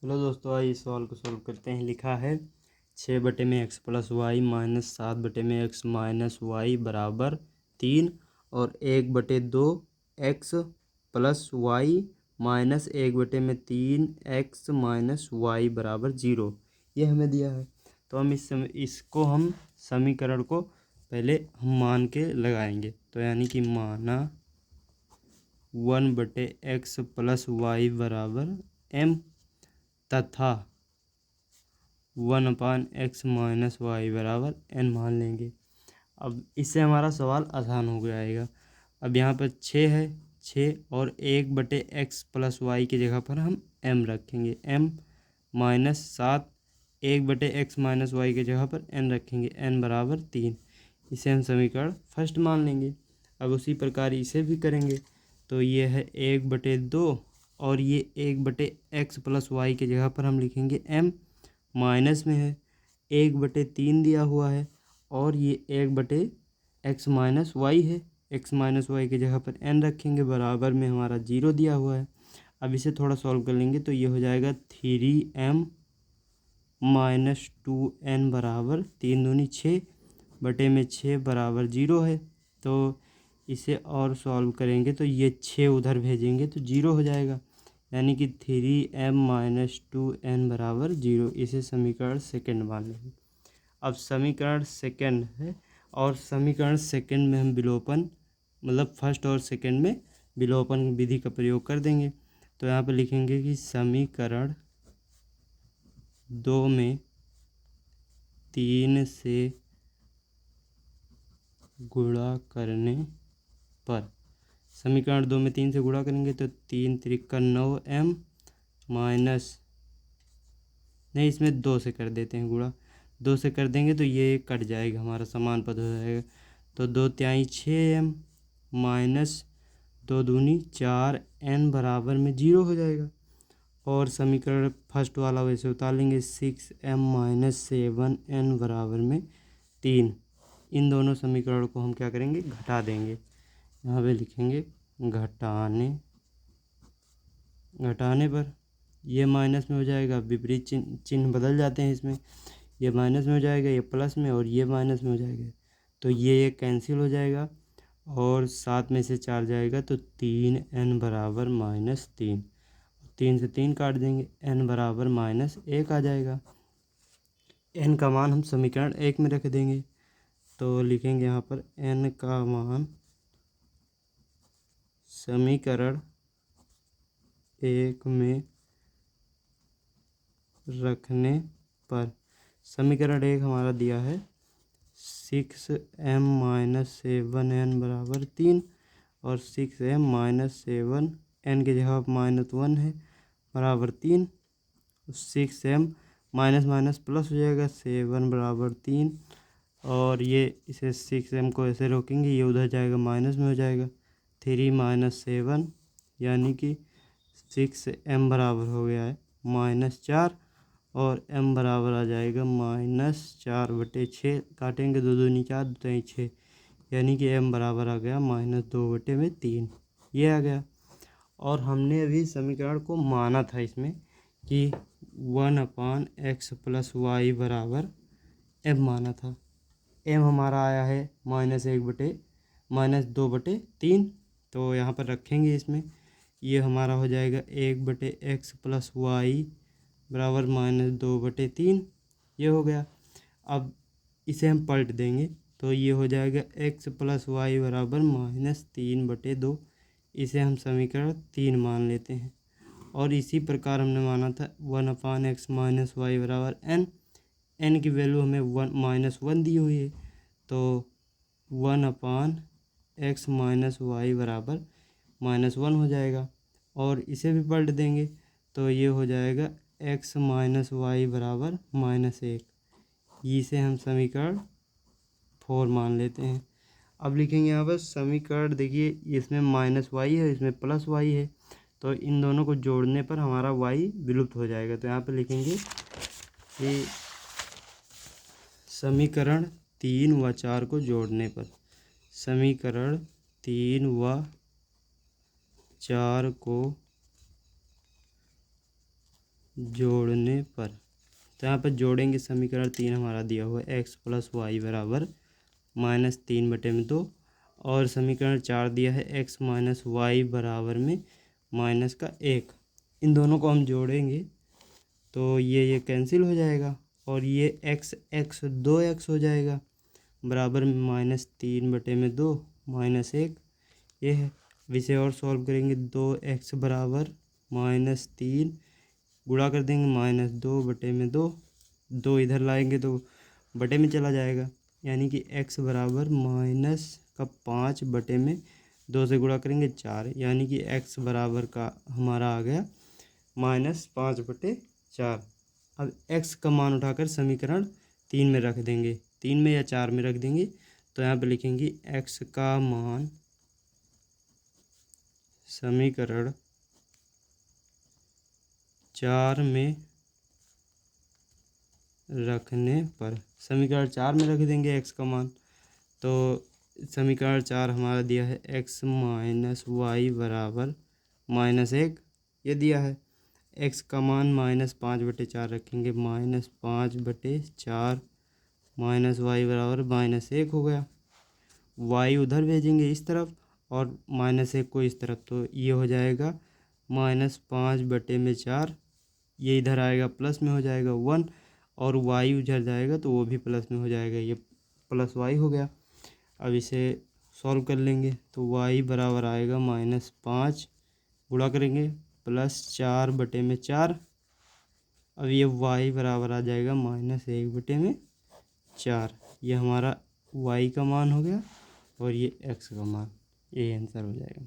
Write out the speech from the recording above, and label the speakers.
Speaker 1: Hello दोस्तों, आइए इस सवाल को सॉल्व करते हैं। लिखा है 6/(x+y) - 7/(x - y) बराबर 3 और 1/2 (x+y) - 1/3 (x - y) बराबर 0। ये हमें दिया है। तो हम इसको हम समीकरण को पहले हम मान के लगाएंगे। तो यानी कि माना 1/(x+y) बराबर m तथा 1/(x - y) बराबर n मान लेंगे। अब इससे हमारा सवाल आसान हो जाएगा। अब यहाँ पर 6 है, 6 और 1/(x+y) की जगह पर हम m रखेंगे, m - 7 1/(x - y) की जगह पर n रखेंगे, n बराबर 3। इसे हम समीकरण फर्स्ट मान लेंगे। अब उसी प्रकार इसे भी करेंगे। तो ये है 1/2 और ये 1/(x+y) की जगह पर हम लिखेंगे m, माइनस में है 1/3 दिया हुआ है और ये 1/(x - y) है। x - y की जगह पर n रखेंगे, बराबर में हमारा 0 दिया हुआ है। अब इसे थोड़ा सॉल्व कर लेंगे तो ये हो जाएगा 3m - 2n बराबर 3 दूनी 6 बटे में 6 बराबर 0 है। तो इसे और सॉल्व करेंगे तो ये 6 उधर भेजेंगे तो 0 हो जाएगा, यानी कि 3m - 2n बराबर 0। इसे समीकरण सेकंड मान लेंगे। अब समीकरण सेकंड है और समीकरण सेकंड में हम विलोपन मतलब फर्स्ट और सेकंड में विलोपन विधि का प्रयोग कर देंगे। तो यहाँ पर लिखेंगे कि समीकरण 2 में 3 से गुणा करने पर, समीकरण 2 में 3 से गुणा करेंगे तो 3 त्रिका 9m माइनस, नहीं इसमें 2 से कर देते हैं गुणा, 2 से कर देंगे तो ये कट जाएगा, हमारा समान पद हो जाएगा। तो 2 तिहाई 6m माइनस 2 दूनी 4n बराबर में 0 हो जाएगा। और समीकरण फर्स्ट वाला वैसे उतार लेंगे, 6m - 7n बराबर में 3। इन दोनों समीकरणों को हम क्या करेंगे, घटा देंगे। यहाँ पे लिखेंगे घटाने पर ये माइनस में हो जाएगा, विपरीत चिन्ह बदल जाते हैं इसमें, ये माइनस में हो जाएगा, ये प्लस में, और ये माइनस में हो जाएगा। तो ये कैंसिल हो जाएगा और 7 में से 4 जाएगा तो 3n बराबर -3। 3 से 3 काट देंगे, n बराबर -1 आ जाएगा। n का मान हम समीकरण 1 में रख देंगे। तो लिखेंगे यहाँ पर n का मान समीकरण 1 में रखने पर, समीकरण 1 हमारा दिया है 6m - 7n बराबर 3 और 6m - 7n की जगह -1 है बराबर 3। 6m माइनस माइनस प्लस हो जाएगा, 7 बराबर 3 और ये इसे 6m को ऐसे रोकेंगे, ये उधर जाएगा माइनस में हो जाएगा, 3 - 7 यानी कि 6m बराबर हो गया है -4 और m बराबर आ जाएगा -4/6। काटेंगे 2 दूनी 4 2 तिहाई 6, यानी कि m बराबर आ गया -2/3। ये आ गया। और हमने अभी समीकरण को माना था इसमें कि 1/(x+y) बराबर m माना था। m हमारा आया है -2/3। तो यहाँ पर रखेंगे इसमें, ये हमारा हो जाएगा 1/(x+y) बराबर -2/3। ये हो गया। अब इसे हम पलट देंगे तो ये हो जाएगा x+y बराबर -3/2। इसे हम समीकरण 3 मान लेते हैं। और इसी प्रकार हमने माना था 1/(x - y) बराबर n। n की वैल्यू हमें -1 दी हुई है, तो 1/(x - y) बराबर -1 हो जाएगा। और इसे भी पलट देंगे तो ये हो जाएगा x - y बराबर -1। इसे हम समीकरण 4 मान लेते हैं। अब लिखेंगे यहाँ पर समीकरण, देखिए इसमें -y है, इसमें +y है, तो इन दोनों को जोड़ने पर हमारा y विलुप्त हो जाएगा। तो यहाँ पर लिखेंगे कि समीकरण 3 व 4 को जोड़ने पर, समीकरण 3 व 4 को जोड़ने पर, तो यहाँ पर जोड़ेंगे समीकरण 3 हमारा दिया हुआ है एक्स प्लस वाई बराबर -3/2 और समीकरण 4 दिया है एक्स माइनस वाई बराबर में -1। इन दोनों को हम जोड़ेंगे तो ये कैंसिल हो जाएगा और ये एक्स एक्स 2x हो जाएगा बराबर -3/2 -1 ये है। इसे और सॉल्व करेंगे 2x बराबर -3 गुणा कर देंगे -2/2 2 इधर लाएंगे तो बटे में चला जाएगा यानी कि x बराबर -5/2 से गुणा करेंगे 4 यानी कि x बराबर का हमारा आ गया -5/4। अब x का मान उठाकर समीकरण 3 में रख देंगे, 3 में या 4 में रख देंगे तो यहाँ पे लिखेंगे x का मान समीकरण 4 में रखने पर, समीकरण 4 में रख देंगे x का मान। तो समीकरण 4 हमारा दिया है x माइनस वाई बराबर -1 ये दिया है। x का मान -5/4 रखेंगे -5/4 माइनस वाई बराबर -1 हो गया। y उधर भेजेंगे इस तरफ और -1 को इस तरफ, तो ये हो जाएगा -5/4 ये इधर आएगा प्लस में हो जाएगा 1 और y उधर जाएगा तो वो भी प्लस में हो जाएगा, ये प्लस y हो गया। अब इसे सॉल्व कर लेंगे तो y बराबर आएगा -5 गुणा करेंगे +4/4। अब ये y बराबर आ जाएगा -1/4। ये हमारा y का मान हो गया और ये x का मान, ये आंसर हो जाएगा।